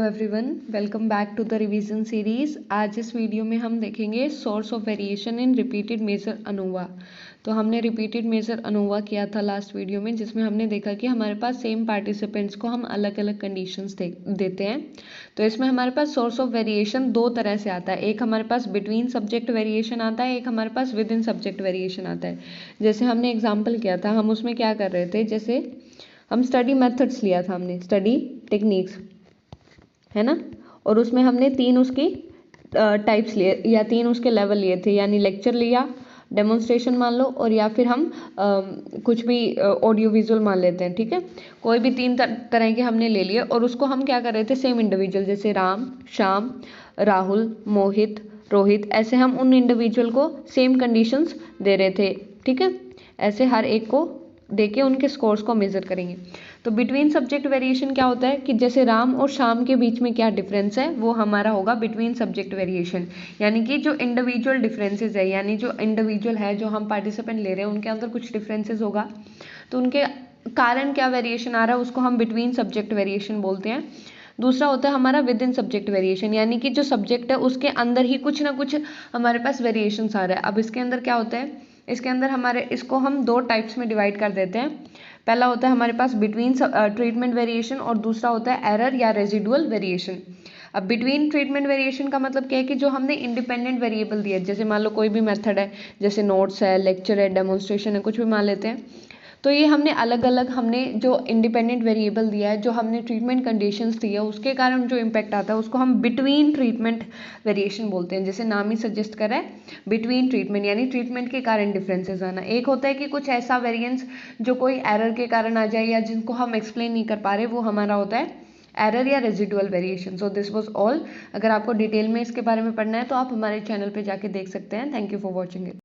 Everyone, welcome back to the revision series. आज इस video में हम देखेंगे source of variation in repeated measure ANOVA. तो हमने रिपीटेड मेजर अनोवा किया था लास्ट वीडियो में, जिसमें हमने देखा कि हमारे पास सेम पार्टिसिपेंट्स को हम अलग अलग कंडीशंस देते हैं। तो इसमें हमारे पास सोर्स ऑफ वेरिएशन दो तरह से आता है। एक हमारे पास बिटवीन सब्जेक्ट वेरिएशन आता है, एक हमारे पास विद इन सब्जेक्ट वेरिएशन आता है। जैसे हमने एग्जाम्पल किया था, हम उसमें क्या कर रहे थे, जैसे हम स्टडी मेथड्स लिया था, हमने स्टडी टेक्निक्स, है ना। और उसमें हमने तीन उसकी टाइप्स लिए या तीन उसके लेवल लिए थे, यानी लेक्चर लिया, डेमोन्स्ट्रेशन मान लो, और या फिर हम कुछ भी ऑडियो विजुअल मान लेते हैं, ठीक है। कोई भी तीन तरह के हमने ले लिए और उसको हम क्या कर रहे थे, सेम इंडिविजुअल जैसे राम, श्याम, राहुल, मोहित, रोहित, ऐसे हम उन इंडिविजुअल को सेम कंडीशंस दे रहे थे, ठीक है। ऐसे हर एक को देके उनके स्कोर्स को मेजर करेंगे। तो बिटवीन सब्जेक्ट वेरिएशन क्या होता है कि जैसे राम और श्याम के बीच में क्या डिफरेंस है, वो हमारा होगा बिटवीन सब्जेक्ट वेरिएशन। यानी कि जो इंडिविजुअल डिफरेंसेस है, यानी जो इंडिविजुअल है, जो हम पार्टिसिपेंट ले रहे हैं, उनके अंदर कुछ डिफरेंसेस होगा, तो उनके कारण क्या वेरिएशन आ रहा है, उसको हम बिटवीन सब्जेक्ट वेरिएशन बोलते हैं। दूसरा होता है हमारा विद इन सब्जेक्ट वेरिएशन, यानी कि जो सब्जेक्ट है उसके अंदर ही कुछ ना कुछ हमारे पास वेरिएशंस आ रहा है। अब इसके अंदर क्या होता है, इसके अंदर हमारे इसको हम दो टाइप्स में डिवाइड कर देते हैं। पहला होता है हमारे पास बिटवीन ट्रीटमेंट वेरिएशन और दूसरा होता है एरर या रेजिडुअल वेरिएशन। अब बिटवीन ट्रीटमेंट वेरिएशन का मतलब क्या है कि जो हमने इंडिपेंडेंट वेरिएबल दिए, जैसे मान लो कोई भी मेथड है, जैसे नोट्स है, लेक्चर है, डेमोन्स्ट्रेशन है, कुछ भी मान लेते हैं, तो ये हमने अलग अलग हमने जो इंडिपेंडेंट वेरिएबल दिया है, जो हमने ट्रीटमेंट कंडीशंस दी है, उसके कारण जो इम्पैक्ट आता है उसको हम बिटवीन ट्रीटमेंट वेरिएशन बोलते हैं। जैसे नाम ही सजेस्ट कर रहा है, बिटवीन ट्रीटमेंट, यानी ट्रीटमेंट के कारण डिफरेंसेस आना। एक होता है कि कुछ ऐसा वेरिएंस जो कोई एरर के कारण आ जाए या जिनको हम एक्सप्लेन नहीं कर पा रहे, वो हमारा होता है एरर या residual variation. So this was all. अगर आपको डिटेल में इसके बारे में पढ़ना है तो आप हमारे चैनल पे जाके देख सकते हैं। Thank you for watching it.